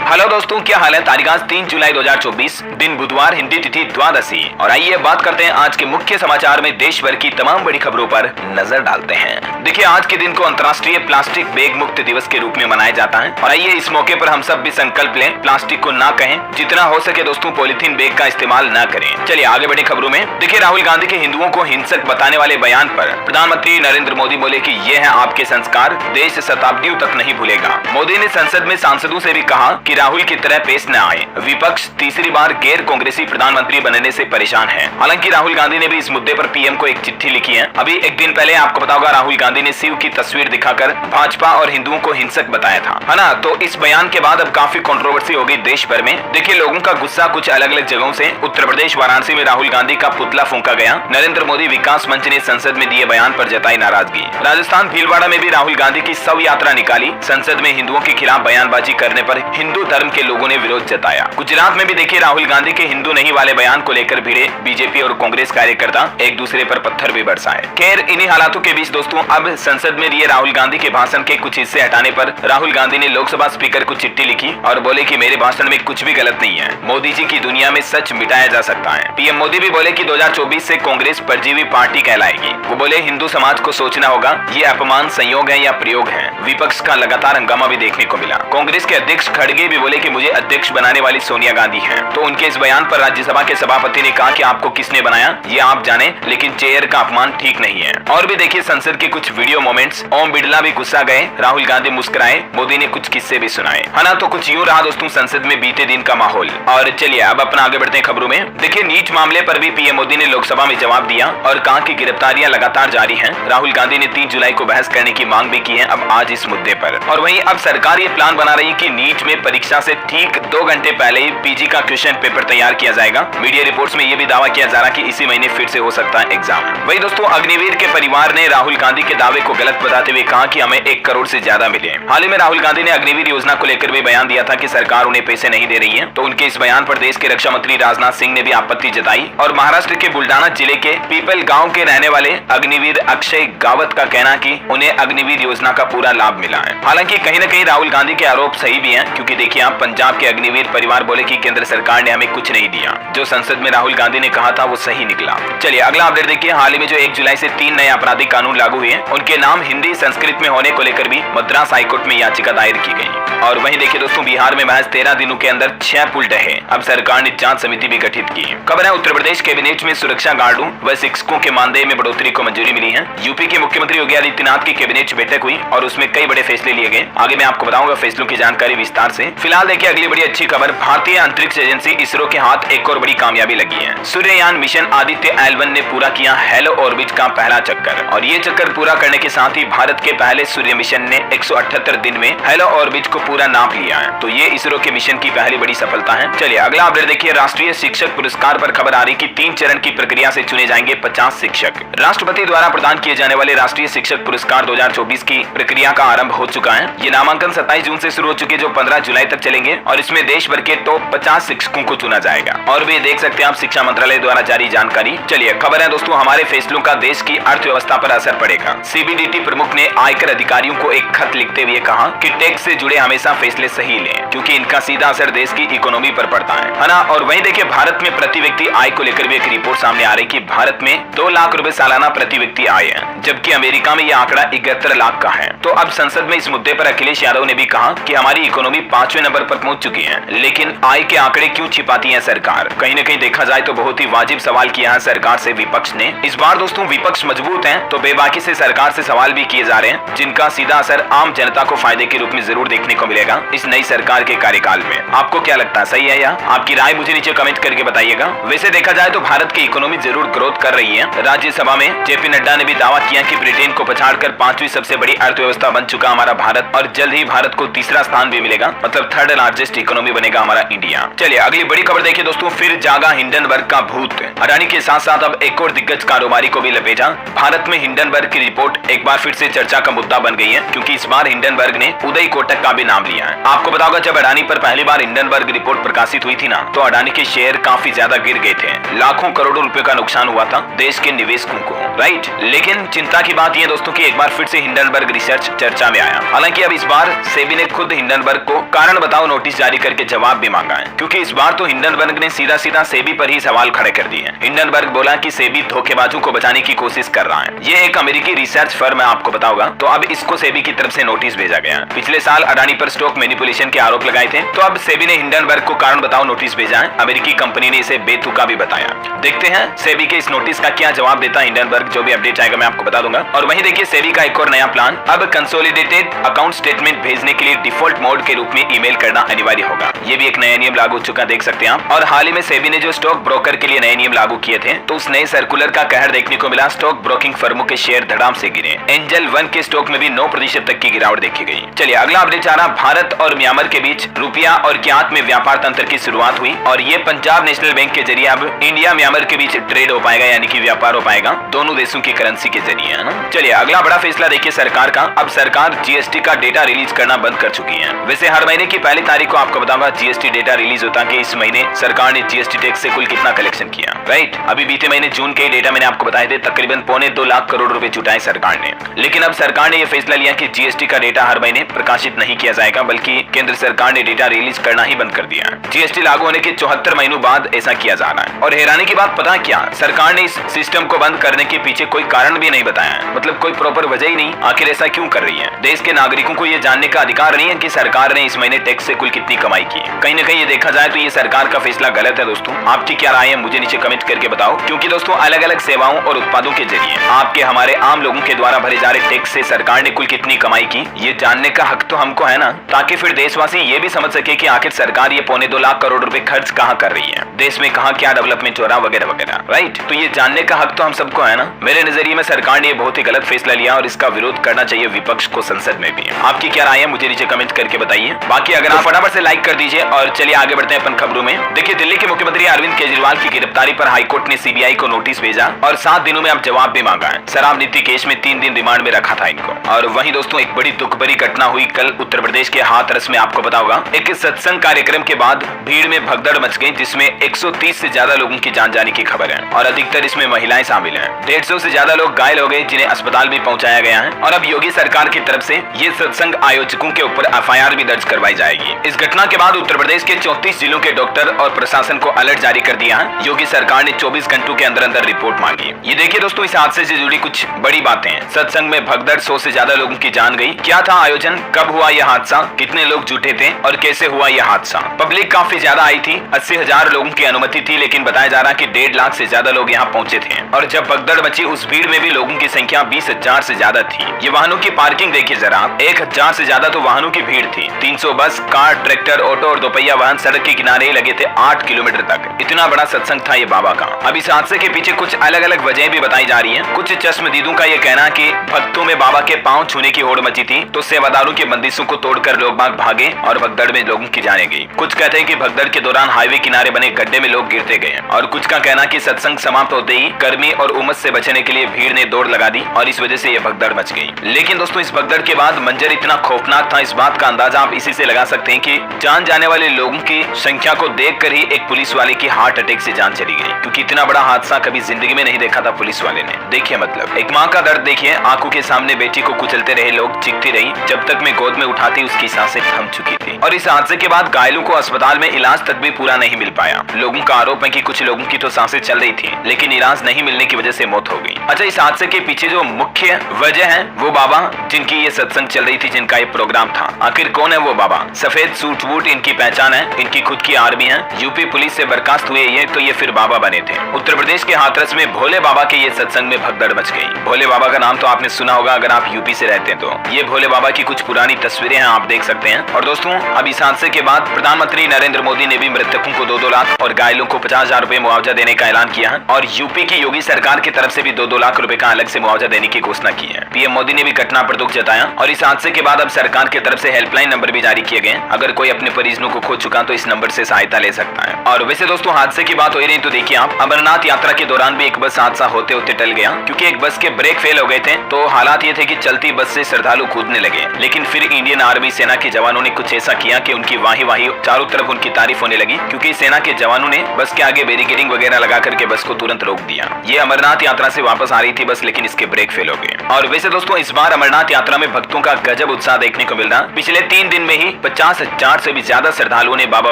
Hello दोस्तों, क्या हाल है। तारीख आज 3 जुलाई 2024, दिन बुधवार, हिंदी तिथि द्वादशी। और आइए बात करते हैं आज के मुख्य समाचार में देश भर की तमाम बड़ी खबरों पर नजर डालते हैं। देखिए, आज के दिन को अंतर्राष्ट्रीय प्लास्टिक बैग मुक्त दिवस के रूप में मनाया जाता है। और आइए इस मौके पर हम सब भी संकल्प लें, प्लास्टिक को ना कहें, जितना हो सके दोस्तों पॉलिथीन बैग का इस्तेमाल ना करें। चलिए आगे बढ़े खबरों में। देखिए, राहुल गांधी के हिंदुओं को हिंसक बताने वाले बयान पर प्रधानमंत्री नरेंद्र मोदी बोले कि ये है आपके संस्कार, देश शताब्दियों तक नहीं भूलेगा। मोदी ने संसद में सांसदों से भी कहा कि राहुल की तरह पेश न आए। विपक्ष तीसरी बार गैर कांग्रेसी प्रधानमंत्री बनने से परेशान है। हालांकि राहुल गांधी ने भी इस मुद्दे पर पीएम को एक चिट्ठी लिखी है। अभी एक दिन पहले आपको पता होगा, राहुल गांधी ने शिव की तस्वीर दिखाकर भाजपा और हिंदुओं को हिंसक बताया था, है ना। तो इस बयान के बाद अब काफी कंट्रोवर्सी हो गई देश भर में। देखिए, लोगों का गुस्सा कुछ अलग अलग जगहों से। उत्तर प्रदेश वाराणसी में राहुल गांधी का पुतला फूंका गया। नरेंद्र मोदी विकास मंच ने संसद में दिए बयान पर जताई नाराजगी। राजस्थान भीलवाड़ा में भी राहुल गांधी की शव यात्रा निकाली। संसद में हिंदुओं के खिलाफ बयानबाजी करने पर हिंदू धर्म के लोगों ने विरोध जताया। गुजरात में भी देखिए, राहुल गांधी के हिंदू नहीं वाले बयान को लेकर भिड़े बीजेपी और कांग्रेस कार्यकर्ता एक दूसरे पर पत्थर भी बरसाए। खैर, इन्हीं हालातों के बीच दोस्तों अब संसद में दिए राहुल गांधी के भाषण के कुछ हिस्से हटाने पर राहुल गांधी ने लोकसभा स्पीकर को चिट्ठी लिखी और बोले कि मेरे भाषण में कुछ भी गलत नहीं है। मोदी जी की दुनिया में सच मिटाया जा सकता है। पीएम मोदी भी बोले कि 2024 से कांग्रेस परजीवी पार्टी कहलाएगी। वो बोले हिंदू समाज को सोचना होगा, ये अपमान संयोग है या प्रयोग है। विपक्ष का लगातार हंगामा भी देखने को मिला। कांग्रेस के अध्यक्ष खड़गे भी बोले कि मुझे अध्यक्ष बनाने वाली सोनिया गांधी है। तो उनके इस बयान पर राज्यसभा के सभापति ने कहा कि आपको किसने बनाया ये आप जाने, लेकिन चेयर का अपमान ठीक नहीं है। और भी देखिए संसद के कुछ वीडियो मोमेंट्स। ओम बिरला भी गुस्सा गए, राहुल गांधी मुस्कुराए, मोदी ने कुछ किस्से भी सुनाए, है ना। तो कुछ यूं रहा दोस्तों संसद में बीते दिन का माहौल। और चलिए अब अपना आगे बढ़ते हैं खबरों में। देखिए, नीट मामले पर भी पीएम मोदी ने लोकसभा में जवाब दिया और कहा कि गिरफ्तारियां लगातार जारी हैं। राहुल गांधी ने 3 जुलाई को बहस करने की मांग भी की है अब आज इस मुद्दे पर। और वहीं अब सरकार ये प्लान बना रही है कि नीट में परीक्षा से ठीक 2 घंटे पहले ही पीजी का क्वेश्चन पेपर तैयार किया जाएगा। मीडिया रिपोर्ट्स में ये भी दावा किया जा रहा है कि इसी महीने फिर से हो सकता है एग्जाम। वही दोस्तों, अग्निवीर के परिवार ने राहुल गांधी के दावे को गलत बताते हुए कहा कि हमें 1 करोड़ से ज्यादा मिले। हाल ही में राहुल गांधी ने अग्निवीर योजना को लेकर भी बयान दिया था कि सरकार उन्हें पैसे नहीं दे रही है। तो उनके इस बयान पर देश के रक्षा मंत्री राजनाथ सिंह ने भी आपत्ति जताई। और महाराष्ट्र के बुल्डाना जिले के पीपल गाँव के रहने वाले अग्निवीर अक्षय गावत का कहना कि उन्हें अग्निवीर योजना का पूरा लाभ मिला है। हालांकि कहीं न कहीं राहुल गांधी के आरोप सही भी हैं, क्योंकि देखिए आप पंजाब के अग्निवीर परिवार बोले कि केंद्र सरकार ने हमें कुछ नहीं दिया। जो संसद में राहुल गांधी ने कहा था वो सही निकला। चलिए अगला अपडेट देखिए। हाल ही में जो 1 जुलाई से 3 नए आपराधिक कानून लागू हुए, उनके नाम हिंदी संस्कृत में होने को लेकर भी मद्रास हाईकोर्ट में याचिका दायर की गई। और वहीं देखिए दोस्तों, बिहार में महज 13 दिनों के अंदर 6 पुल ढहे। अब सरकार ने जांच समिति भी गठित की। खबर है, उत्तर प्रदेश कैबिनेट में सुरक्षा गार्डों व शिक्षकों के मानदेय में बढ़ोतरी को मंजूरी मिली है। यूपी के मुख्यमंत्री योगी आदित्यनाथ की कैबिनेट बैठक हुई और उसमें कई बड़े फैसले लिए गए। आगे मैं आपको बताऊंगा फैसलों की जानकारी विस्तार से। फिलहाल देखिए अगली बड़ी अच्छी खबर। भारतीय अंतरिक्ष एजेंसी इसरो के हाथ एक और बड़ी कामयाबी लगी है। सूर्ययान मिशन आदित्य L1 ने पूरा किया हेलो ऑर्बिट का पहला चक्कर। और ये चक्कर पूरा करने के साथ ही भारत के पहले सूर्य मिशन ने 178 दिन में हेलो ऑर्बिट को पूरा नाप लिया है। तो ये इसरो के मिशन की पहली बड़ी सफलता है। चलिए अगला अपडेट देखिए। राष्ट्रीय शिक्षक पुरस्कार पर खबर आ रही कि 3 चरण की प्रक्रिया से चुने जाएंगे 50 शिक्षक। राष्ट्रपति द्वारा प्रदान किए जाने वाले राष्ट्रीय शिक्षक पुरस्कार 2024 की प्रक्रिया का आरंभ हो चुका है। ये नामांकन 27 जून से शुरू हो चुके, जो 15 जुलाई तक चलेंगे। और इसमें देश भर के टॉप 50 शिक्षकों को चुना जाएगा। और भी देख सकते हैं आप शिक्षा मंत्रालय द्वारा जारी जानकारी। चलिए खबर है दोस्तों, हमारे फैसलों का देश की अर्थव्यवस्था पर असर पड़ेगा। सीबीडीटी प्रमुख ने आयकर अधिकारियों को एक खत लिखते हुए कहा कि टैक्स से जुड़े हमेशा फैसले सही लें, क्योंकि इनका सीधा असर देश की इकोनॉमी पर पड़ता है ना। और वहीं देखिए भारत में प्रति व्यक्ति आय को लेकर भी एक रिपोर्ट सामने आ रही कि भारत में 2 लाख रुपए सालाना प्रति व्यक्ति आय है, जबकि अमेरिका में यह आंकड़ा 71 लाख का है। तो अब संसद में इस मुद्दे पर अखिलेश यादव ने भी कहा कि हमारी इकोनॉमी 5वें नंबर पर पहुंच चुकी है, लेकिन आय के आंकड़े क्यों छिपाती है सरकार। कहीं न कहीं देखा जाए तो बहुत ही वाजिब सवाल किया है सरकार से विपक्ष ने। इस बार दोस्तों विपक्ष मजबूत है, तो बेबाकी से सरकार से सवाल भी किए जा रहे हैं, जिनका सीधा असर आम जनता को फायदे के रूप में जरूर देखने को मिलेगा इस नई सरकार के कार्यकाल में। आपको क्या लगता है, सही है या? आपकी राय मुझे नीचे कमेंट करके बताइएगा। वैसे देखा जाए तो भारत की इकोनॉमी जरूर ग्रोथ कर रही है। राज्यसभा में जेपी नड्डा ने भी दावा किया कि ब्रिटेन को पछाड़कर 5वीं सबसे बड़ी अर्थव्यवस्था बन चुका हमारा भारत, और जल्द ही भारत को तीसरा स्थान भी मिलेगा, मतलब 3rd लार्जेस्ट इकोनॉमी बनेगा हमारा इंडिया। चलिए अगली बड़ी खबर देखिए दोस्तों। फिर जागा हिंडनबर्ग का भूत। अडानी के साथ साथ अब एक और दिग्गज कारोबारी को भी लपेटा। भारत में हिंडनबर्ग की रिपोर्ट एक बार फिर से चर्चा का मुद्दा बन गई है, क्योंकि इस बार हिंडनबर्ग ने उदय कोटक का भी नाम लिया है। आपको पता होगा जब अडानी पर पहली बार हिंडनबर्ग रिपोर्ट प्रकाशित हुई थी ना, तो अडानी के शेयर काफी ज्यादा गिर गए थे। लाखों करोड़ों रुपए का नुकसान हुआ था देश के निवेशकों को, राइट। लेकिन चिंता की बात यह दोस्तों कि एक बार फिर से हिंडनबर्ग रिसर्च चर्चा में आया। हालांकि अब इस बार सेबी ने खुद हिंडनबर्ग को कारण कारण बताओ नोटिस जारी करके जवाब भी मांगा है, क्योंकि इस बार तो हिंडनबर्ग ने सीधा सीधा सेबी पर ही सवाल खड़े कर दिए। हिंडनबर्ग बोला कि सेबी धोखेबाजों को बचाने की कोशिश कर रहा है। ये एक अमेरिकी रिसर्च फर्म है, आपको बताऊंगा। तो अब इसको सेबी की तरफ से नोटिस भेजा गया। पिछले साल अडानी पर स्टॉक मैनिपुलेशन के आरोप लगाए थे, तो अब सेबी ने हिंडनबर्ग को कारण बताओ नोटिस भेजा है। अमेरिकी कंपनी ने इसे बेतुका भी बताया। देखते हैं सेबी के इस नोटिस का क्या जवाब देता है हिंडनबर्ग। जो भी अपडेट आएगा मैं आपको बता दूंगा। और वहीं देखिए सेबी का एक और नया प्लान, अब कंसोलिडेटेड अकाउंट स्टेटमेंट भेजने के लिए डिफॉल्ट मोड के रूप में ईमेल करना अनिवार्य होगा। ये भी एक नया नियम लागू हो चुका, देख सकते हैं आप। और हाल ही में सेबी ने जो स्टॉक ब्रोकर के लिए नए नियम लागू किए थे, तो उस नए सर्कुलर का कहर देखने को मिला। स्टॉक ब्रोकिंग फर्मों के शेयर धड़ाम से गिरे। एंजल वन के स्टॉक में भी 9% तक की गिरावट देखी गई। चलिए अगला अपडेट आ रहा, भारत और म्यांमार के बीच रुपया और क्यात में व्यापार तंत्र की शुरुआत हुई और ये पंजाब नेशनल बैंक के जरिए अब इंडिया म्यांमार के बीच ट्रेड हो पाएगा, यानी कि व्यापार हो पाएगा दोनों देशों की करेंसी के जरिए, है ना। चलिए अगला बड़ा फैसला देखिए सरकार का। अब सरकार जीएसटी का डेटा रिलीज करना बंद कर चुकी है। वैसे हर महीने की पहली तारीख को आपको बताऊंगा जीएसटी डेटा रिलीज होता है कि इस महीने सरकार ने जीएसटी टैक्स से कुल कितना कलेक्शन किया, राइट। अभी बीते महीने जून के डेटा मैंने आपको बताए थे, तकरीबन 2.25 लाख करोड़ रुपए जुटाए सरकार ने। लेकिन अब सरकार ने यह फैसला लिया कि जीएसटी का डेटा हर महीने प्रकाशित नहीं किया जाएगा, बल्कि केंद्र सरकार ने डेटा रिलीज करना ही बंद कर दिया। जीएसटी लागू होने के 74 महीनों बाद ऐसा किया जा रहा है। और हैरानी की बात पता क्या, सरकार ने इस सिस्टम को बंद करने के पीछे कोई कारण भी नहीं बताया है, मतलब कोई प्रॉपर वजह ही नहीं। आखिर ऐसा क्यों कर रही है? देश के नागरिकों को यह जानने का अधिकार नहीं है कि सरकार ने इस महीने टैक्स से कुल कितनी कमाई की। कहीं ना कहीं ये देखा जाए तो ये सरकार का फैसला गलत है। दोस्तों आपकी क्या राय है मुझे नीचे कमेंट करके बताओ, क्योंकि दोस्तों अलग अलग सेवाओं और उत्पादों के जरिए आपके हमारे आम लोगों के द्वारा भरे जा रहे टैक्स से सरकार ने कुल कितनी कमाई की, ये जानने का हक तो हमको है ना, ताकि फिर देशवासी ये भी समझ सके कि आखिर सरकार ये 2.25 लाख करोड़ रुपए खर्च कहाँ कर रही है, देश में कहाँ क्या डेवलपमेंट हो रहा वगैरह वगैरह, राइट। तो ये जानने का हक तो हम सबको है ना। मेरे नजरिए में सरकार ने ये बहुत ही गलत फैसला लिया और इसका विरोध करना चाहिए विपक्ष को संसद में भी। आपकी क्या राय है मुझे नीचे कमेंट करके बताइए। बाकी अगर आप फटाफट से लाइक कर दीजिए और चलिए आगे बढ़ते हैं अपन खबरों में। देखिए दिल्ली के मुख्यमंत्री अरविंद केजरीवाल की गिरफ्तारी पर हाईकोर्ट ने सीबीआई को नोटिस भेजा और 7 दिनों में अब जवाब भी मांगा है। शराब नीति केस में 3 दिन रिमांड में रखा था इनको। और वहीं दोस्तों एक बड़ी दुख भरी घटना हुई कल उत्तर प्रदेश के हाथरस में, आपको बताऊंगा। एक सत्संग कार्यक्रम के बाद भीड़ में भगदड़ मच गई, जिसमें 130 से ज्यादा लोगों की जान जाने की खबर है और अधिकतर इसमें महिलाएं शामिल हैं। 150 से ज्यादा लोग घायल हो गए, जिन्हें अस्पताल भी पहुंचाया गया है। और अब योगी सरकार की तरफ से ये सत्संग आयोजकों के ऊपर एफआईआर भी दर्ज करवाई जाएगी। इस घटना के बाद उत्तर प्रदेश के 34 जिलों के डॉक्टर और प्रशासन को अलर्ट जारी कर दिया है। योगी सरकार ने 24 घंटों के अंदर अंदर रिपोर्ट मांगी। ये देखिए दोस्तों इस हादसे से जुड़ी कुछ बड़ी बातें हैं। सत्संग में भगदड़, 100 से ज्यादा लोगों की जान गई। क्या था आयोजन, कब हुआ यह हादसा, कितने लोग जुटे थे और कैसे हुआ यह हादसा। पब्लिक काफी ज्यादा आई थी, 80,000 लोगों की अनुमति थी, लेकिन बताया जा रहा कि 1.5 लाख से ज्यादा लोग यहाँ पहुंचे थे। और जब भगदड़ मची उस भीड़ में भी लोगों की संख्या 20,000 से ज्यादा थी। ये वाहनों की पार्किंग देखिए जरा, 1,000 से ज्यादा तो वाहनों की भीड़ थी। 300 बस, कार, ट्रैक्टर, ऑटो और दोपहिया वाहन सड़क के किनारे लगे थे 8 किलोमीटर तक। इतना बड़ा सत्संग था ये बाबा का। अब इस हादसे के पीछे कुछ अलग अलग वजह भी बताई जा रही है। कुछ चश्मदीदों का ये कहना कि भक्तों में बाबा के पांव छूने की होड़ मची थी, तो सेवादारों की बंदिशों को तोड़कर लोग बाग भागे और भगदड़ में लोगों की जाने गई। कुछ कहते हैं कि भगदड़ के दौरान हाईवे किनारे बने गड्ढे में लोग गिरते गए और कुछ का कहना कि सत्संग समाप्त होते ही गर्मी और उमस से बचने के लिए भीड़ ने दौड़ लगा दी और इस वजह से ये भगदड़ मच गई। लेकिन दोस्तों इस भगदड़ के बाद मंजर इतना खौफनाक था, इस बात का अंदाजा आप इसी से लगा सकते हैं कि जान जाने वाले लोगों की संख्या को देखकर ही एक पुलिस वाले की हार्ट अटैक से जान चली गई, क्योंकि इतना बड़ा हादसा कभी जिंदगी में नहीं देखा था पुलिस वाले ने। देखिए मतलब एक माँ का दर्द देखिए, आंखों के सामने बेटी को कुचलते रहे लोग, चीखती रही, जब तक मैं गोद में उठाती उसकी सांसें थम चुकी थी। और इस हादसे के बाद घायलों को अस्पताल में इलाज तक भी पूरा नहीं मिल पाया। लोगों का आरोप है कि कुछ लोगों की तो सांसें चल रही थी, लेकिन इलाज नहीं मिलने की वजह से मौत हो गई। अच्छा, इस हादसे के पीछे जो मुख्य वजह है वो बाबा जिनकी ये सत्संग चल रही थी, जिनका ये प्रोग्राम था। आखिर कौन है वो बाबा? सफेद सूट बूट इनकी पहचान है, इनकी खुद की आर्मी है। यूपी पुलिस से बर्खास्त हुए ये तो ये फिर बाबा बने थे। उत्तर प्रदेश के हाथरस में भोले बाबा के ये सत्संग में भगदड़ मच गई। भोले बाबा का नाम तो आपने सुना होगा अगर आप यूपी से रहते हैं तो। ये भोले बाबा की कुछ पुरानी तस्वीरें हैं, आप देख सकते हैं। और दोस्तों अब इस हादसे के बाद प्रधानमंत्री नरेंद्र मोदी ने भी मृतकों को 2-2 लाख और घायलों को 50,000 रुपए मुआवजा देने का ऐलान किया है। और यूपी की योगी सरकार की तरफ से भी 2-2 लाख रुपए का अलग से मुआवजा देने की घोषणा की है। पीएम मोदी ने भी घटना पर दुख जताया और इस हादसे के बाद अब सरकार की तरफ से हेल्पलाइन नंबर भी जारी किए गए। अगर कोई अपने परिजनों को खो चुका तो इस नंबर से सहायता ले सकता है। और वैसे दोस्तों हादसे की बात हो रही तो देखिए आप, अमरनाथ यात्रा के दौरान भी एक बस हादसा होते होते टल गया, क्योंकि एक बस के ब्रेक फेल हो गए थे। तो हालात ये थे कि चलती बस से श्रद्धालु कूदने लगे, लेकिन फिर इंडियन आर्मी सेना के जवानों ने कुछ ऐसा किया कि उनकी वाही चारों तरफ उनकी तारीफ होने लगी, क्योंकि सेना के जवानों ने बस के आगे बैरिकेडिंग वगैरह लगा करके बस को तुरंत रोक दिया। ये अमरनाथ यात्रा से वापस आ रही थी बस, लेकिन इसके ब्रेक फेल हो गए। और वैसे दोस्तों इस बार अमरनाथ यात्रा में भक्तों का गजब उत्साह देखने को मिल रहा। पिछले 3 दिन में ही 50,000 से भी ज्यादा श्रद्धालुओं ने बाबा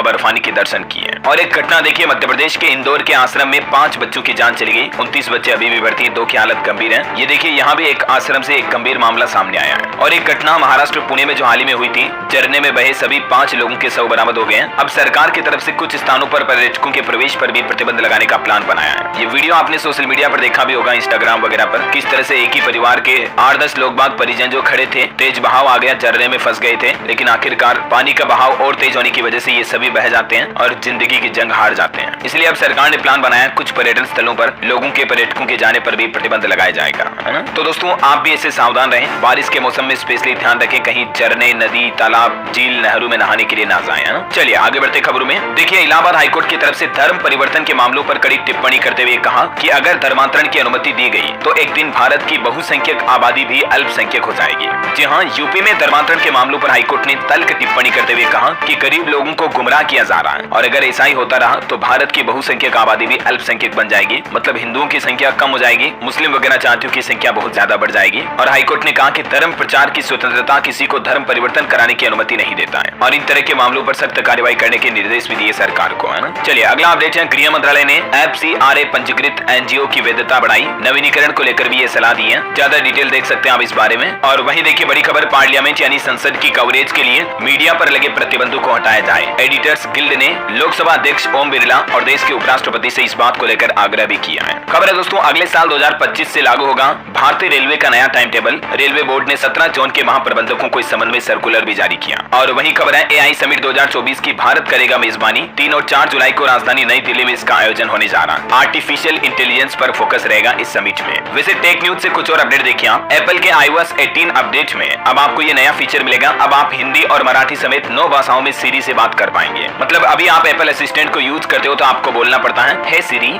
बर्फानी के दर्शन किए। और एक घटना देखिए, मध्य प्रदेश के इंदौर के आश्रम में 5 बच्चों की जान चली गई। 29 बच्चे अभी भी भर्ती हैं, 2 की हालत गंभीर है। ये देखिए, यहाँ भी एक आश्रम से एक गंभीर मामला सामने आया है। और एक घटना महाराष्ट्र पुणे में जो हाल ही में हुई थी, झरने में बहे सभी 5 लोगों के शव बरामद हो गए हैं। अब सरकार की तरफ से कुछ स्थानों पर पर्यटकों के प्रवेश पर भी प्रतिबंध लगाने का प्लान बनाया है। ये वीडियो आपने सोशल मीडिया पर देखा भी होगा, इंस्टाग्राम वगैरह पर, किस तरह से एक ही परिवार के 8-10 लोग बाग परिजन जो खड़े थे, तेज बहाव आ गया, झरने में फंस गए थे, लेकिन आखिरकार पानी का बहाव और तेज होने की वजह से ये सभी बह जाते हैं और जिंदगी की जंग हार जाते हैं। इसलिए अब सरकार ने प्लान बनाया, कुछ पर्यटन स्थलों पर लोगों के पर्यटकों के जाने पर भी प्रतिबंध लगाया जाएगा, है ना। तो दोस्तों, आप भी इससे सावधान रहें। बारिश के मौसम में स्पेशली ध्यान रखें, कहीं झरने, नदी, तालाब, झील, नहरों में नहाने के लिए ना जाएं, है ना। चलिए आगे बढ़ते खबरों में। देखिए, इलाहाबाद हाईकोर्ट की तरफ से धर्म परिवर्तन के मामलों पर कड़ी टिप्पणी करते हुए कहा कि अगर धर्मांतरण की अनुमति दी गई तो एक दिन भारत की बहुसंख्यक आबादी भी अल्पसंख्यक हो जाएगी। जी हाँ, यूपी में धर्मांतरण के मामलों पर हाईकोर्ट ने तल्ख टिप्पणी करते हुए कहा कि गरीब लोगों को गुमराह किया जा रहा है और अगर ऐसा ही होता रहा तो भारत की बहुसंख्यक आबादी भी अल्पसंख्यक बन जाएगी, मतलब हिंदुओं की संख्या कम हो जाएगी, मुस्लिम वगैरह जातियों की संख्या बहुत ज्यादा बढ़ जाएगी। और हाईकोर्ट ने कहा कि धर्म प्रचार की स्वतंत्रता किसी को धर्म परिवर्तन कराने की अनुमति नहीं देता है और इन तरह के मामलों पर सख्त कार्रवाई करने के निर्देश भी दिए सरकार को, है ना। चलिए अगला अपडेट है, गृह मंत्रालय ने FCRA पंजीकृत NGO की वैधता बढ़ाई, नवीनीकरण को लेकर भी ये सलाह दी है। ज्यादा डिटेल देख सकते हैं आप इस बारे में। और वहीं देखिए, बड़ी खबर, पार्लियामेंट यानी संसद की कवरेज के लिए मीडिया पर लगे प्रतिबंधों को हटाया जाए। एडिटर्स गिल्ड ने लोकसभा अध्यक्ष ओम बिरला और देश के उपराष्ट्रपति से इस बात को लेकर आग्रह भी किया है। खबर है दोस्तों, अगले साल 2025 से लागू होगा भारतीय रेलवे का नया टाइम टेबल। रेलवे बोर्ड ने 17 जोन के महाप्रबंधकों को इस संबंध में सर्कुलर भी जारी किया। और वहीं खबर है, AI समिट 2024 की भारत करेगा मेजबानी। 3 और 4 जुलाई को राजधानी नई दिल्ली में इसका आयोजन होने जा रहा। आर्टिफिशियल इंटेलिजेंस पर फोकस रहेगा इस समिट में। वैसे टेक न्यूज से कुछ और अपडेट देखिए आप। एप्पल के iOS 18 अपडेट में अब आपको ये नया फीचर मिलेगा। अब आप हिंदी और मराठी समेत 9 भाषाओं में सीरी से बात कर पाएंगे। मतलब अभी आप एप्पल असिस्टेंट को यूज करते हो तो आपको बोलना पड़ता है हे सीरी,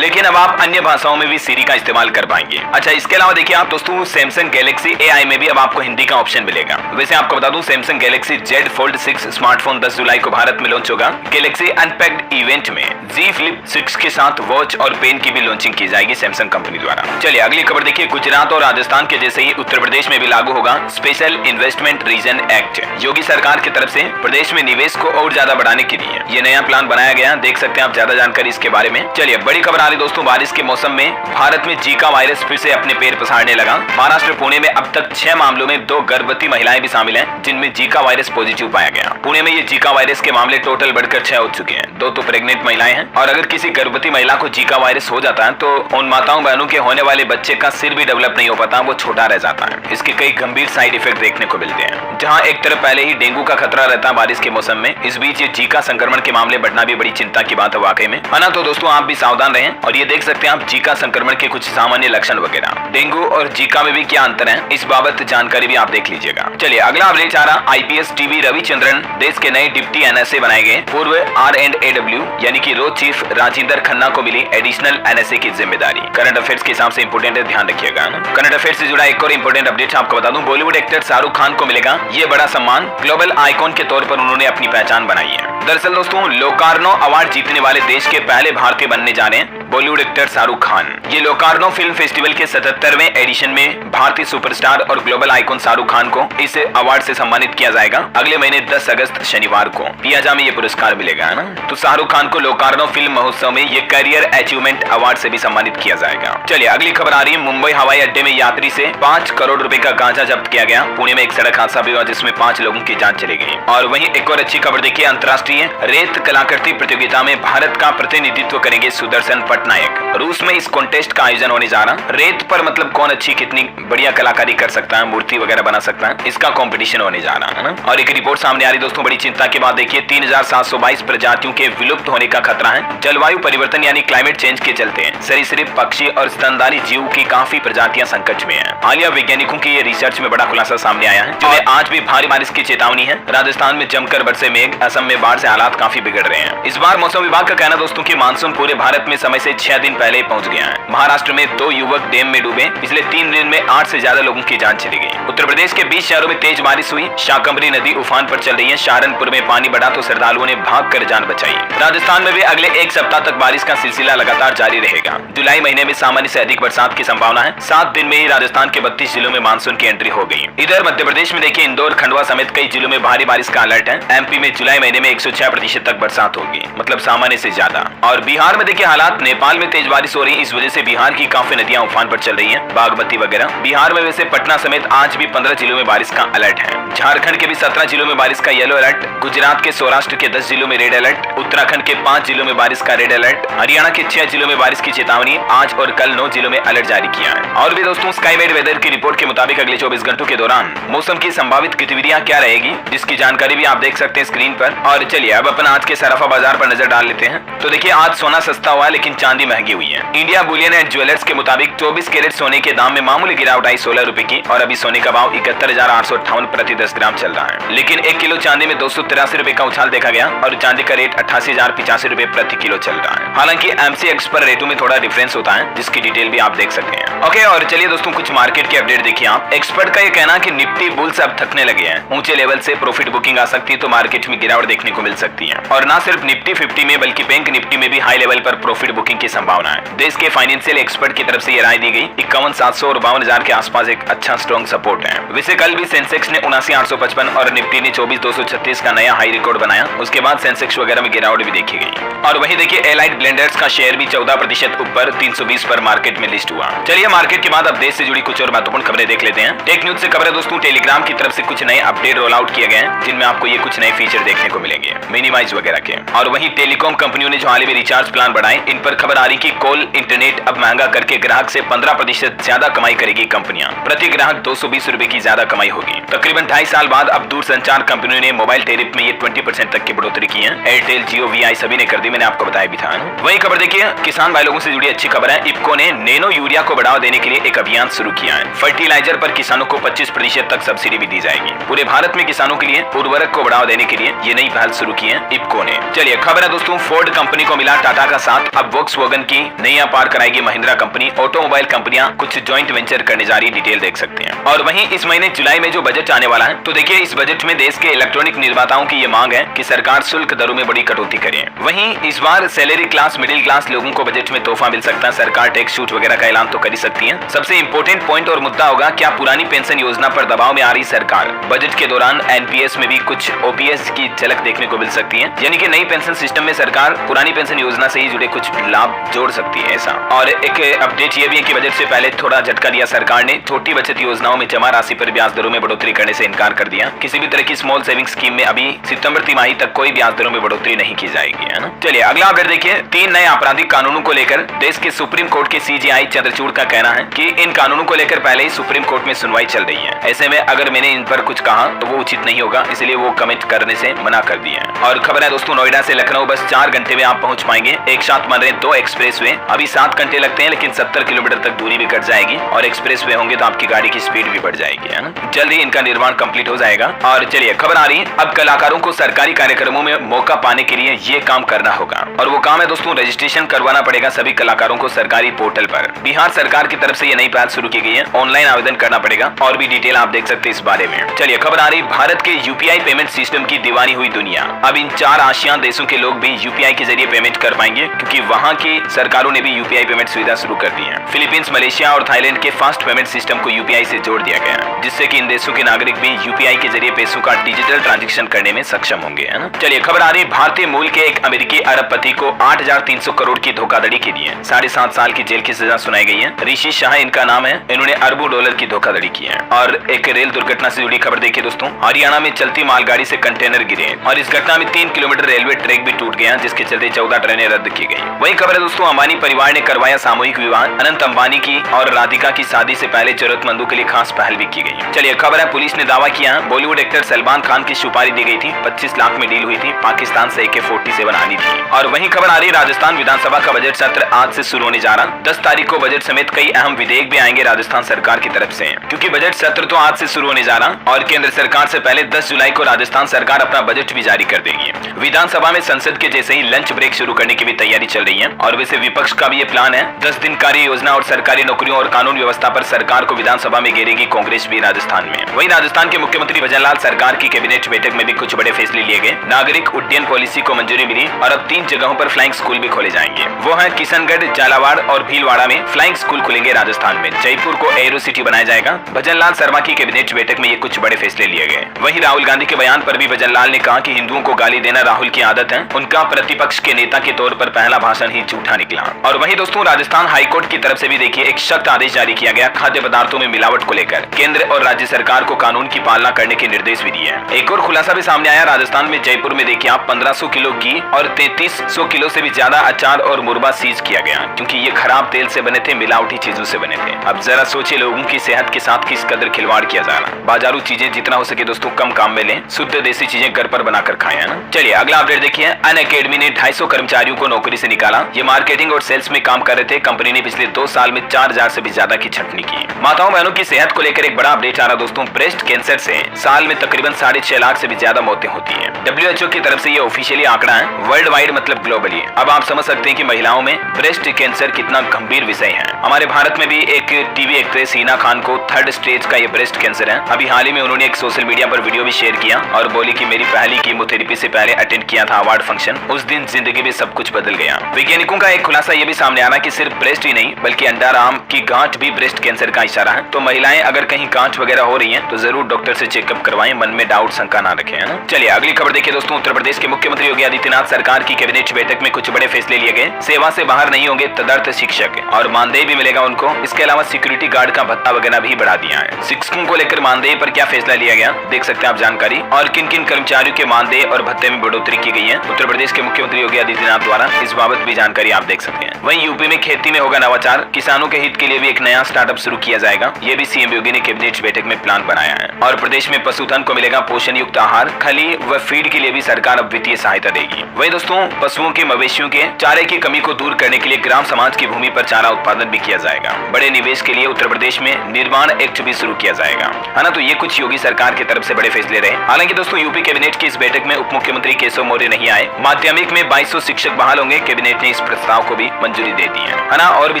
लेकिन अब आप अन्य भाषाओं में भी सीरी का इस्तेमाल कर पाएंगे। अच्छा, इसके अलावा देखिए आप दोस्तों, सैमसंग गैलेक्सी AI में भी अब आपको हिंदी का ऑप्शन मिलेगा। वैसे आपको बता दूं, Samsung Galaxy Z Fold 6 smartphone 10 जुलाई को भारत में लॉन्च होगा। गैलेक्सी अनपैक्ड इवेंट में Z Flip 6 के साथ वॉच और पेन की भी लॉन्चिंग की जाएगी सैमसंग कंपनी द्वारा। चलिए अगली खबर देखिए, गुजरात और राजस्थान के जैसे ही उत्तर प्रदेश में भी लागू होगा स्पेशल इन्वेस्टमेंट रीजन एक्ट। योगी सरकार की तरफ से प्रदेश में निवेश को और ज्यादा बढ़ाने के लिए ये नया प्लान बनाया गया। देख सकते हैं आप ज्यादा जानकारी इसके बारे में। चलिए बड़ी खबर आ रही दोस्तों, बारिश के मौसम में भारत में जीका वायरस फिर से अपने पैर पसारने लगा। महाराष्ट्र पुणे में अब तक 6 मामलों में 2 गर्भवती महिलाएं भी शामिल हैं जिनमें जीका वायरस पॉजिटिव पाया गया। पुणे में ये जीका वायरस के मामले टोटल बढ़कर 6 हो चुके हैं। 2 तो प्रेग्नेंट महिलाएं हैं और अगर किसी गर्भवती महिला को जीका वायरस हो जाता है तो उन माताओं बहनों के होने वाले बच्चे का सिर भी डेवलप नहीं हो पाता, वो छोटा रह जाता है। इसके कई गंभीर साइड इफेक्ट देखने को मिलते हैं। जहां एक तरफ पहले ही डेंगू का खतरा रहता है बारिश के मौसम में, इस बीच ये जीका संक्रमण के मामले बढ़ना भी बड़ी चिंता की बात है वाकई में, है ना। तो दोस्तों आप भी सावधान रहें। और ये देख सकते हैं आप जीका संक्रमण के कुछ सामान्य लक्षण वगैरह। डेंगू और जीका में भी क्या अंतर है, इस बाबत जानकारी भी आप देख लीजिएगा। चलिए अगला अपडेट आ रहा, IPS TV रविचंद्रन देश के नए डिप्टी NSA बनाए गए। पूर्व R&AW यानी कि रोड चीफ राजिंदर खन्ना को मिली एडिशनल NSA की जिम्मेदारी। करंट अफेयर्स के हिसाब से इंपोर्टेंट है, ध्यान रखिएगा। करंट अफेयर्स से जुड़ा एक और इंपोर्टेंट अपडेट आपको बता दूं, बॉलीवुड एक्टर शाहरुख खान को मिलेगा ये बड़ा सम्मान। ग्लोबल आइकॉन के तौर पर उन्होंने अपनी पहचान बनाई है। दरअसल दोस्तों, लोकार्नो अवार्ड जीतने वाले देश के पहले भारतीय बनने जा रहे हैं बॉलीवुड एक्टर शाहरुख खान। ये लोकार्नो फिल्म फेस्टिवल के 77वें एडिशन में भारतीय सुपरस्टार और ग्लोबल आइकॉन शाहरुख खान को इस अवार्ड से सम्मानित किया जाएगा। अगले महीने 10 अगस्त शनिवार को पियाजा में ये पुरस्कार मिलेगा, है ना। तो शाहरुख खान को लोकार्नो फिल्म महोत्सव में ये करियर अचीवमेंट अवार्ड से भी सम्मानित किया जाएगा। चलिए अगली खबर आ रही है, मुंबई हवाई अड्डे में यात्री से 5 करोड़ रुपए का गांजा जब्त किया गया। पुणे में एक सड़क हादसा भी हुआ जिसमें 5 लोगों की जान चली गई। और वहीं एक और अच्छी खबर देखिए, अंतर्राष्ट्रीय रेत कलाकृति प्रतियोगिता में भारत का प्रतिनिधित्व करेंगे सुदर्शन पटनायक। रूस में इस कॉन्टेस्ट का आयोजन होने जा रहा। रेत पर मतलब कौन अच्छी कितनी बढ़िया कलाकारी कर सकता है, मूर्ति वगैरह बना सकता है, इसका कंपटीशन होने जा रहा है ना। और एक रिपोर्ट सामने आ रही दोस्तों, बड़ी चिंता की बात देखिए, 3722 प्रजातियों के विलुप्त होने का खतरा है। जलवायु परिवर्तन यानी क्लाइमेट चेंज के चलते सरीसृप, पक्षी और स्तनधारी जीव की काफी प्रजातियां संकट में हैं। हालिया वैज्ञानिकों की ये रिसर्च में बड़ा खुलासा सामने आया है। और आज भी भारी बारिश की चेतावनी है। राजस्थान में जमकर बरसे मेघ, असम में बाढ़ से हालात काफी बिगड़ रहे हैं। इस बार मौसम विभाग का कहना दोस्तों कि मानसून पूरे भारत में समय से से 6 दिन पहले पहुंच गया है। महाराष्ट्र में 2 युवक डैम में डूबे। पिछले 3 दिन में 8 से ज्यादा लोगों की जान चली गई। उत्तर प्रदेश के 20 शहरों में तेज बारिश हुई। शाकंभरी नदी उफान पर चल रही है। सहारनपुर में पानी बढ़ा तो श्रद्धालुओं ने भागकर जान बचाई। राजस्थान में भी अगले 1 सप्ताह तक बारिश का सिलसिला लगातार जारी रहेगा। जुलाई महीने में सामान्य से अधिक बरसात की संभावना है। 7 दिन में ही राजस्थान के 32 जिलों में मानसून की एंट्री हो गई। इधर मध्य प्रदेश में देखिए इंदौर, खंडवा समेत कई जिलों में भारी बारिश का अलर्ट है। एमपी में जुलाई महीने में 106% तक बरसात होगी, मतलब सामान्य से ज्यादा। और बिहार में देखिए हालात, नेपाल में तेज बारिश हो रही है। इस वजह से बिहार की काफी नदियां उफान पर चल रही हैं, बागमती वगैरह। बिहार में वैसे पटना समेत आज भी 15 जिलों में बारिश का अलर्ट है। झारखंड के भी 17 जिलों में बारिश का येलो अलर्ट। गुजरात के सौराष्ट्र के 10 जिलों में रेड अलर्ट। उत्तराखंड के 5 जिलों में बारिश का रेड अलर्ट। हरियाणा के 6 जिलों में बारिश की चेतावनी। आज और कल 9 जिलों में अलर्ट जारी किया है। और भी दोस्तों, स्काईमेट वेदर की रिपोर्ट के मुताबिक अगले 24 घंटों के दौरान मौसम की संभावित गतिविधियां क्या रहेगी, जिसकी जानकारी भी आप देख सकते हैं स्क्रीन पर। और चलिए अब अपन आज के सराफा बाजार पर नजर डाल लेते हैं। तो देखिए आज सोना सस्ता हुआ लेकिन चांदी महंगी हुई है। इंडिया बुलियन एंड ज्वेलर्स के मुताबिक 24 कैरेट सोने के दाम में मामूली गिरावट आई 16 रुपए की। और अभी सोने का भाव 71,858 प्रति 10 ग्राम चल रहा है। लेकिन 1 किलो चांदी में 283 रुपए का उछाल देखा गया और चांदी का रेट 88,085 रुपए प्रति किलो चल रहा है। हालांकि एमसीएक्स पर रेटों में थोड़ा डिफरेंस होता है, जिसकी डिटेल भी आप देख सकते हैं। ओके, और चलिए दोस्तों कुछ मार्केट के अपडेट देखिए आप। एक्सपर्ट का ये कहना है कि निफ्टी बुल्स अब थकने लगे हैं। ऊंचे लेवल से प्रॉफिट बुकिंग आ सकती है तो मार्केट में गिरावट देखने को मिल सकती है। और ना सिर्फ निफ्टी 50 में बल्कि बैंक निफ्टी में भी हाई लेवल पर प्रॉफिट बुकिंग की संभावना है। देश के फाइनेंशियल एक्सपर्ट की तरफ से ये राय दी गई। 51,700 और 52,000 के आसपास एक अच्छा स्ट्रॉन्ग सपोर्ट है। वैसे कल भी सेंसेक्स ने 79,855 और निफ्टी ने 24,236 का नया हाई रिकॉर्ड बनाया। उसके बाद सेंसेक्स वगैरह में गिरावट भी देखी गई। और वहीं देखिए एलाइड ब्लेंडर्स का शेयर भी 14% ऊपर 320 पर मार्केट में लिस्ट हुआ। चलिए मार्केट के बाद अब देश से जुड़ी कुछ और महत्वपूर्ण खबरें देख लेते हैं। टेक न्यूज से खबर है दोस्तों, टेलीग्राम की तरफ से कुछ नए अपडेट रोल आउट किए गए हैं, जिनमें आपको ये कुछ नए फीचर देखने को मिलेंगे, मिनिमाइज वगैरह के। और वहीं टेलीकॉम कंपनियों ने जो हाल ही में रिचार्ज प्लान बढ़ाए, इन पर खबर आ रही कि कॉल इंटरनेट अब महंगा करके ग्राहक से 15% ज्यादा कमाई करेगी कंपनियां। प्रति ग्राहक 220 रुपए की ज्यादा कमाई होगी। तकरीबन 2.5 साल बाद अब दूरसंचार कंपनियों ने मोबाइल टैरिफ में ये 20% तक की बढ़ोतरी की है। एयरटेल, जियो, वीआई सभी ने कर दी, मैंने आपको बताया भी था। वही खबर देखिए किसान भाई लोगों से जुड़ी अच्छी खबर है। इफ्को ने नैनो यूरिया को बढ़ावा देने के लिए एक अभियान शुरू किया है। फर्टिलाइजर पर किसानों को 25% तक सब्सिडी भी दी जाएगी। पूरे भारत में किसानों के लिए उर्वरक को बढ़ावा देने के लिए ये नई पहल शुरू की है इफ्को ने। चलिए खबर है दोस्तों, फोर्ड कंपनी को मिला टाटा का साथ। अब वोक्सवैगन की नैया पार कराएगी महिंद्रा कंपनी। ऑटोमोबाइल कंपनियां कुछ ज्वाइंट वेंचर करने जा रही, डिटेल देख सकते हैं। और वहीं इस महीने जुलाई में जो बजट आने वाला है, तो देखिए इस बजट में देश के इलेक्ट्रॉनिक निर्माताओं की ये मांग है कि सरकार शुल्क दरों में बड़ी कटौती करे। वहीं इस बार सैलरी क्लास, मिडिल क्लास लोगों को बजट में तोहफा मिल सकता है। सरकार टैक्स छूट वगैरह का ऐलान तो कर ही सकती है। सबसे इंपॉर्टेंट पॉइंट और मुद्दा होगा, क्या पुरानी पेंशन योजना पर दबाव में आ रही सरकार। बजट के दौरान एनपीएस में भी कुछ ओपीएस की झलक देखने को मिल सकती है, यानी कि नई पेंशन सिस्टम में सरकार पुरानी पेंशन योजना से ही जुड़े कुछ लाभ जोड़ सकती है ऐसा। और एक अपडेट ये भी है कि बजट से पहले थोड़ा झटका दिया सरकार ने। छोटी बचत योजनाओं में जमा राशि पर ब्याज दरों में बढ़ोतरी करने से इनकार कर दिया। किसी भी तरह की स्मॉल सेविंग स्कीम में अभी सितंबर तिमाही तक कोई ब्याज दरों में बढ़ोतरी नहीं की जाएगी, है ना। चलिए अगला अपडेट देखिए। 3 नए आपराधिक कानूनों को लेकर देश के सुप्रीम कोर्ट के सीजेआई चंद्रचूड़ का कहना है कि इन कानूनों को लेकर पहले ही सुप्रीम कोर्ट में सुनवाई चल रही है। ऐसे में अगर मैंने इन पर कुछ कहा तो वो उचित नहीं होगा, इसलिए वो कमेंट करने से मना कर दिया है। और खबर है दोस्तों, नोएडा से लखनऊ बस 4 घंटे में आप पहुंच पाएंगे। एक साथ बन रहे 2 एक्सप्रेस वे। अभी 7 घंटे लगते हैं, लेकिन 70 किलोमीटर तक दूरी भी कट जाएगी। और एक्सप्रेस वे होंगे तो आपकी गाड़ी की स्पीड भी बढ़ जाएगी, है ना। जल्द ही इनका निर्माण कंप्लीट हो जाएगा। और चलिए खबर आ रही है, अब कलाकारों को सरकारी कार्यक्रमों में मौका पाने के लिए ये काम करना होगा। और वो काम है दोस्तों, रजिस्ट्रेशन करवाना पड़ेगा सभी कलाकारों को सरकारी पोर्टल पर। बिहार सरकार की तरफ से ये नई पहल शुरू की गई है। ऑनलाइन आवेदन करना पड़ेगा। और भी डिटेल आप देख सकते हैं इस बारे में। चलिए खबर आ रही, भारत के यूपीआई पेमेंट सिस्टम की दीवानी हुई दुनिया। अब इन 4 आसियान देशों के लोग भी यूपीआई के जरिए पेमेंट कर पाएंगे, क्योंकि वहां की सरकारों ने भी यूपीआई पेमेंट सुविधा शुरू कर दी है। फिलीपींस, मलेशिया और थाईलैंड के फास्ट पेमेंट सिस्टम को यूपीआई से जोड़ दिया गया है, जिससे कि इन देशों के नागरिक भी यूपीआई के जरिए पैसों का डिजिटल ट्रांजैक्शन करने में सक्षम होंगे, है ना। चलिए खबर आ रही, भारतीय मूल के एक अमेरिकी अरबपति को 8,300 करोड़ की धोखाधड़ी के लिए 7.5 साल की जेल की सजा सुनाई गई है। ऋषि शाह इनका नाम है। इन्होंने अरबों डॉलर की धोखाधड़ी की है। और एक रेल दुर्घटना से जुड़ी खबर देखिए दोस्तों, हरियाणा में चलती मालगाड़ी से कंटेनर गिरे और इस घटना में 3 किलोमीटर रेलवे ट्रैक भी टूट गया, जिसके चलते 14 ट्रेनें रद्द की गई। वही खबर है दोस्तों, अंबानी परिवार ने करवाया सामूहिक विवाह। अनंत अंबानी की और राधिका की शादी से पहले जरूरतमंदों के लिए खास पहल भी की गई। चलिए खबर है, पुलिस ने दावा किया बॉलीवुड एक्टर सलमान खान की सुपारी दी गई थी। 25 लाख में डील हुई थी। पाकिस्तान से AK-47 आनी थी। और वहीं खबर आ रही, राजस्थान विधानसभा का बजट सत्र आज से शुरू होने जा रहा। 10 तारीख को बजट समेत कई अहम विधेयक भी आएंगे राजस्थान सरकार की तरफ से, क्योंकि बजट सत्र तो आज से शुरू होने जा रहा। और केंद्र सरकार से पहले 10 जुलाई को राजस्थान सरकार अपना बजट भी जारी कर देगी। विधानसभा में संसद के जैसे ही लंच ब्रेक शुरू करने की भी तैयारी चल रही है। और वैसे विपक्ष का भी ये प्लान है। 10 दिन कार्य योजना और सरकारी नौकरियों और कानून व्यवस्था पर सरकार को विधानसभा में घेरेगी कांग्रेस भी राजस्थान में। वहीं राजस्थान के मुख्यमंत्री भजनलाल सरकार की कैबिनेट बैठक में भी कुछ बड़े फैसले लिए गए। नागरिक उड्डयन पॉलिसी को मंजूरी मिली और अब 3 जगहों पर फ्लाइंग स्कूल भी खोले जाएंगे। वो है किशनगढ़, झालावाड़ और भीलवाड़ा में फ्लाइंग स्कूल खुलेंगे राजस्थान में। जयपुर को एरो सिटी बनाया जाएगा। भजनलाल शर्मा की कैबिनेट बैठक में ये कुछ बड़े फैसले लिए गए। वहीं राहुल गांधी के बयान पर भी भजनलाल ने कहा कि हिंदुओं को गाली देना राहुल की आदत है। उनका प्रतिपक्ष के नेता के तौर पर पहला भाषण ही झूठा निकला। और वहीं दोस्तों राजस्थान हाईकोर्ट की तरफ से भी देखिए एक सख्त आदेश जारी किया गया खाद्य पदार्थों में मिलावट को लेकर। केंद्र और राज्य सरकार को कानून की पालना करने के निर्देश भी दिए। एक और खुलासा भी सामने आया राजस्थान में जयपुर में देखिए आप 1500 किलो घी और 3300 किलो से भी ज्यादा अचार और मुरबा सीज किया गया, क्योंकि ये खराब तेल से बने थे, मिलावटी चीजों से बने थे। अब जरा सोचिए लोगों की सेहत के साथ किस कदर खिलवाड़ किया जा रहा है। बाजारू चीजें जितना हो सके दोस्तों कम काम में लें, शुद्ध देसी चीजें घर पर बनाकर खाएं, है ना। चलिए अगला अपडेट देखिए। अनअकैडमी ने 250 कर्मचारियों को नौकरी से निकाला। ये मार्केटिंग और सेल्स में काम कर रहे थे। कंपनी ने पिछले 2 साल में 4000 से भी ज्यादा की छंटनी की। माताओं बहनों की सेहत को लेकर एक बड़ा अपडेट आ रहा दोस्तों। ब्रेस्ट कैंसर से साल में तकरीबन 6.5 लाख से भी ज्यादा मौतें होती हैं। WHO की तरफ से ये ऑफिशियली आंकड़ा है, वर्ल्ड वाइड मतलब ग्लोबली। अब आप समझ सकते हैं कि महिलाओं में ब्रेस्ट कैंसर कितना गंभीर विषय है। हमारे भारत में भी एक टीवी एक्ट्रेस हिना खान को 3rd स्टेज का ये ब्रेस्ट कैंसर है। अभी हाल ही में उन्होंने एक सोशल मीडिया पर वीडियो भी शेयर किया और बोली कि मेरी पहली कीमोथेरेपी से पहले अटेंड किया था अवार्ड फंक्शन, उस दिन जिंदगी में सब कुछ बदल गया। वैज्ञानिकों का एक खुलासा ये भी सामने आ रहा कि सिर्फ ब्रेस्ट ही नहीं बल्कि अंडरआर्म की गांठ भी ब्रेस्ट कैंसर का इशारा है। तो महिलाएं अगर कहीं गांठ वगैरह हो रही हैं तो जरूर डॉक्टर से चेकअप करवाएं, मन में डाउट शंका ना रखें, है ना। चलिए अगली खबर देखिए दोस्तों। उत्तर प्रदेश के मुख्यमंत्री योगी आदित्यनाथ सरकार की कैबिनेट बैठक में कुछ बड़े फैसले लिए गए। सेवा से बाहर नहीं होंगे तदर्थ शिक्षक और मानदेय भी मिलेगा उनको। इसके अलावा सिक्योरिटी गार्ड का भत्ता वगैरह भी बढ़ा दिया है। शिक्षकों को लेकर मानदेय पर क्या फैसला लिया गया देख सकते हैं आप जानकारी, और किन किन कर्मचारियों के मानदेय और भत्ते में बढ़ोतरी की गई है उत्तर प्रदेश के मुख्यमंत्री योगी आदित्यनाथ द्वारा। इस बाबत भी जानकारी आप देख सकते हैं। वहीं यूपी में खेती में होगा नवाचार। किसानों के हित के लिए भी एक नया स्टार्टअप शुरू किया जाएगा। ये भी सीएम योगी ने कैबिनेट बैठक में प्लान बनाया है। और प्रदेश में पशुधन को मिलेगा पोषण युक्त आहार, खली व फीड के लिए भी सरकार अब वित्तीय सहायता देगी। वहीं दोस्तों पशुओं के मवेशियों के चारे की कमी को दूर करने के लिए ग्राम समाज की भूमि पर चारा उत्पादन भी किया जाएगा। बड़े निवेश के लिए उत्तर प्रदेश में निर्माण एक्ट भी शुरू किया जाएगा, है ना। तो ये कुछ योगी सरकार की तरफ से बड़े फैसले रहे। हालांकि दोस्तों यूपी कैबिनेट की इस बैठक में उप मुख्यमंत्री केशव मौर्य नहीं आए। माध्यमिक में 2200 शिक्षक बहाल होंगे। कैबिनेट ने इस प्रस्ताव को भी मंजूरी दे दी है ना। और भी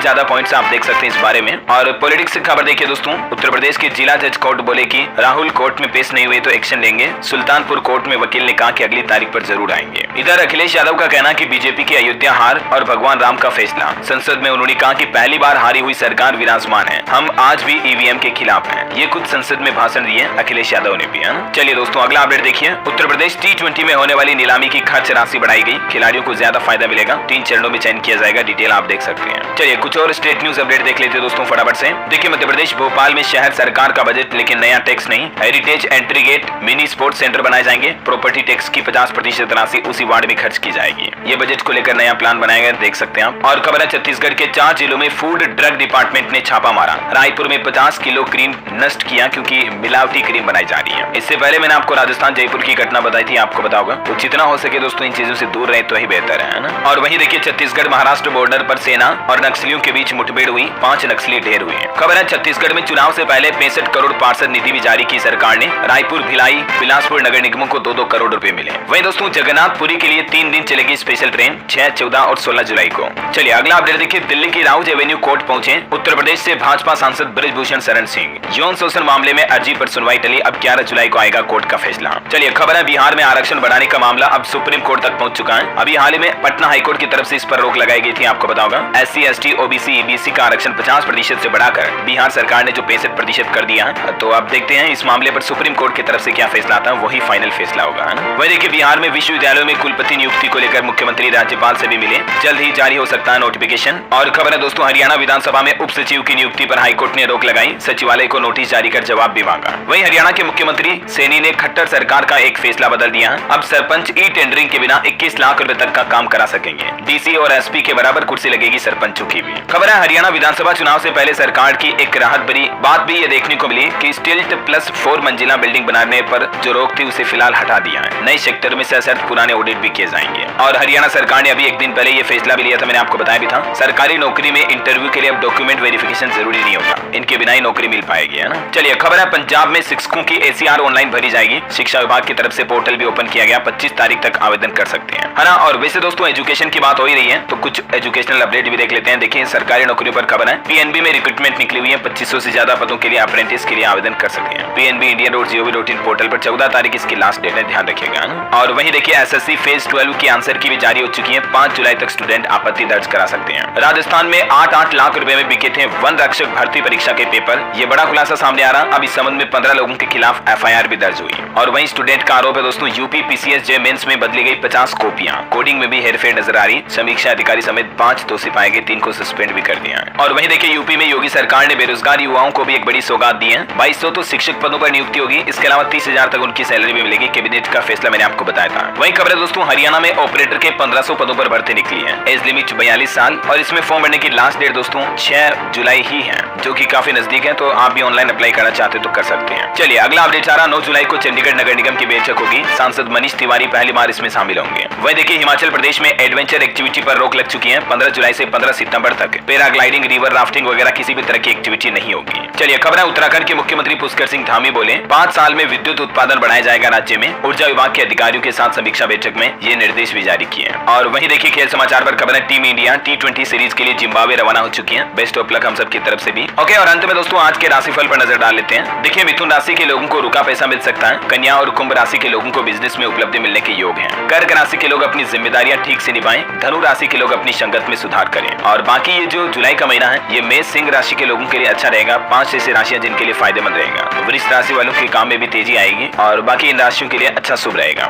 ज्यादा पॉइंट्स आप देख सकते हैं इस बारे में। और पॉलिटिक्स की खबर देखिए दोस्तों। उत्तर प्रदेश के जिला जज कोर्ट बोले कि राहुल कोर्ट में पेश नहीं हुए तो एक्शन लेंगे। सुल्तानपुर कोर्ट में वकील ने कहा कि अगली तारीख पर जरूर आएंगे। इधर अखिलेश यादव का कहना कि बीजेपी की अयोध्या हार और भगवान राम का फैसला। संसद में उन्होंने कहा कि पहली बार हारी हुई सरकार विराजमान है, हम आज भी ईवीएम के खिलाफ हैं। ये कुछ संसद में भाषण दिए अखिलेश यादव ने भी, है। चलिए दोस्तों अगला अपडेट देखिए। उत्तर प्रदेश T20 में होने वाली नीलामी की खर्च राशि बढ़ाई गई। खिलाड़ियों को ज्यादा फायदा मिलेगा। 3 चरणों में चयन किया जाएगा। डिटेल आप देख सकते हैं। चलिए कुछ और स्टेट न्यूज अपडेट देख लेते हैं दोस्तों फटाफट से। देखिए मध्य प्रदेश भोपाल में शहर सरकार का बजट लेकिन नया टैक्स नहीं। Heritage entry gate mini sports centre बनाए जाएंगे। प्रॉपर्टी टैक्स की 50% राशि उसी वार्ड में खर्च की जाएगी। ये बजट को लेकर नया प्लान बनाया गया, देख सकते हैं आप। और खबर है छत्तीसगढ़ के 4 जिलों में फूड ड्रग डिपार्टमेंट ने छापा मारा। रायपुर में 50 किलो क्रीम नष्ट किया क्योंकि मिलावटी क्रीम बनाई जा रही है। इससे पहले मैंने आपको राजस्थान जयपुर की घटना बताई थी, आपको बताऊंगा। तो जितना हो सके दोस्तों इन चीजों से दूर रहे तो ही बेहतर है ना। और वहीं देखिए छत्तीसगढ़ महाराष्ट्र बॉर्डर पर सेना और नक्सलियों के बीच मुठभेड़ हुई। 5 नक्सली ढेर हुए। खबर है छत्तीसगढ़ में चुनाव से पहले 65 करोड़ पार्षद निधि भी जारी की सरकार ने। रायपुर, भिलाई, बिलासपुर नगर निगमों को 2-2 करोड़ रुपए मिले। वहीं दोस्तों जगन्नाथपुरी के लिए 3 दिन चलेगी स्पेशल ट्रेन 6, 14 और 16 जुलाई को। चलिए अगला अपडेट देखिए। दिल्ली की राउज एवेन्यू कोर्ट पहुंचे उत्तर प्रदेश से भाजपा सांसद ब्रजभूषण शरण सिंह। यौन शोषण मामले में अर्जी पर सुनवाई टली। अब 11 जुलाई को आएगा कोर्ट का फैसला। चलिए खबर है बिहार में आरक्षण बढ़ाने का मामला अब सुप्रीम कोर्ट तक पहुंच चुका है। अभी हाल ही में पटना हाईकोर्ट की तरफ से इस पर रोक लगाई गई थी, आपको बताऊंगा। SC, ST, OBC, EBC का आरक्षण 50% से बढ़ाकर बिहार सरकार ने जो 65% कर दिया है। तो अब देखते हैं इस मामले पर सुप्रीम कोर्ट की तरफ से क्या फैसला आता है, वही फाइनल फैसला होगा, है ना। वही देखिए बिहार में विश्वविद्यालयों में कुलपति नियुक्ति को लेकर मुख्यमंत्री राज्यपाल से भी मिले। जल्द ही जारी हो सकता है नोटिफिकेशन। और खबर है दोस्तों हरियाणा विधानसभा में उप सचिव की नियुक्ति पर हाईकोर्ट ने रोक लगाई। सचिवालय को नोटिस जारी कर जवाब भी मांगा। वहीं हरियाणा के मुख्यमंत्री सैनी ने खट्टर सरकार का एक फैसला बदल दिया है। अब सरपंच ई टेंडरिंग के बिना 21 लाख रुपए तक का काम करा सकेंगे। DC और SP के बराबर कुर्सी लगेगी सरपंचों की भी। खबर है हरियाणा विधानसभा चुनाव से पहले सरकार की एक राहत भरी बात भी ये देखने को मिली कि स्टील्ट प्लस 4 मंजिला बिल्डिंग बनाने पर जो रोक थी उसे फिलहाल हटा दिया है। नए सेक्टर में सशर्त पुराने ऑडिट भी किए जाएंगे। और हरियाणा सरकार ने अभी एक दिन पहले ये फैसला भी लिया था, मैंने आपको बताया भी था। सरकारी नौकरी में इंटरव्यू के लिए अब डॉक्यूमेंट वेरिफिकेशन जरूरी नहीं होगा। इनके बिना ही नौकरी मिल पाएगी, है ना। चलिए खबर है पंजाब में शिक्षकों की ACR ऑनलाइन भरी जाएगी। शिक्षा विभाग की तरफ से पोर्टल भी ओपन किया गया। 25 तारीख तक आवेदन कर सकते हैं, है ना। और वैसे दोस्तों एजुकेशन की बात हो ही रही है तो कुछ एजुकेशनल अपडेट भी देख लेते हैं। देखिए सरकारी नौकरियों पर खबर है, पीएनबी में रिक्रूटमेंट निकली हुई है। 2500 से ज्यादा पदों के लिए अप्रेंटिस के लिए आवेदन कर सकते हैं। पीएनबी इंडिया.gov.in पोर्टल पर 14 तारीख इसकी लास्ट डेट है, ध्यान रखिएगा। और वहीं देखिए एसएससी फेज 12 की आंसर की भी जारी हो चुकी है। 5 जुलाई तक स्टूडेंट आपत्ति दर्ज करा सकते हैं। राजस्थान में 8-8 लाख रुपए में बिके थे वन रक्षक भर्ती परीक्षा के पेपर। ये बड़ा खुलासा सामने आ रहा। अब इस संबंध में 15 लोगों के खिलाफ एफआईआर भी दर्ज हुई। और वहीं स्टूडेंट का आरोप है दोस्तों, यूपी पीसीएस जे मेंस में बदली गई 50 कॉपियां। कोडिंग में भी हेरफेर नजर आ रही। समीक्षा अधिकारी समेत 5 दोषी पाए गए, 3 को सस्पेंड भी कर दिया है। और वहीं देखिए यूपी में योगी सरकार ने बेरोजगार युवाओं को भी एक बड़ी सौगात दी है। 2200 तो शिक्षक पदों पर नियुक्ति होगी, इसके अलावा 30,000 तक उनकी सैलरी भी मिलेगी। कैबिनेट का फैसला मैंने आपको बताया था। वहीं खबर है दोस्तों, हरियाणा में ऑपरेटर के 1500 पदों पर भर्ती निकली है। एज लिमिट 42 साल और इसमें फॉर्म भरने की लास्ट डेट दोस्तों 6 जुलाई ही है, जो कि काफी नजदीक है। तो आप भी ऑनलाइन अप्लाई करना चाहते तो कर सकते हैं। चलिए अगला अपडेट आ रहा। 9 जुलाई को चंडीगढ़ नगर निगम की बैठक होगी। सांसद मनीष तिवारी पहली बार इसमें शामिल होंगे। वही देखिए हिमाचल प्रदेश में एडवेंचर एक्टिविटी पर रोक लग चुकी है। 15 जुलाई से 15 सितंबर तक पैराग्लाइडिंग, रिवर राफ्टिंग वगैरह किसी भी तरह की एक्टिविटी नहीं होगी। चलिए खबर है, उत्तराखंड के मुख्यमंत्री पुष्कर सिंह धामी बोले 5 साल में विद्युत उत्पादन बढ़ाया जाएगा राज्य में। ऊर्जा विभाग के अधिकारियों के साथ समीक्षा बैठक में ये निर्देश भी जारी किए। और वहीं देखिए खेल समाचार पर खबर है, टीम इंडिया T20 सीरीज के लिए जिम्बाब्वे रवाना हो चुकी है। बेस्ट ऑफ लक हम सब की तरफ से भी। ओके, और अंत में दोस्तों आज के राशिफल पर नजर डाल लेते हैं। देखिए मिथुन राशि के लोगों को रुका पैसा मिल सकता है। कन्या और कुंभ राशि के लोगों को बिजनेस में उपलब्धि मिलने के योग हैं। कर्क राशि के लोग अपनी जिम्मेदारियां ठीक से निभाएं। धनु राशि के लोग अपनी संगत में सुधार करें। और बाकी ये जो जुलाई का महीना है ये मेष सिंह राशि के लोगों के लिए अच्छा रहेगा। 5 ऐसी राशियां जिनके लिए फायदेमंद रहेगा। वृश्चिक राशि वालों के काम में भी तेजी आएगी और बाकी इन राशियों के लिए अच्छा शुभ रहेगा।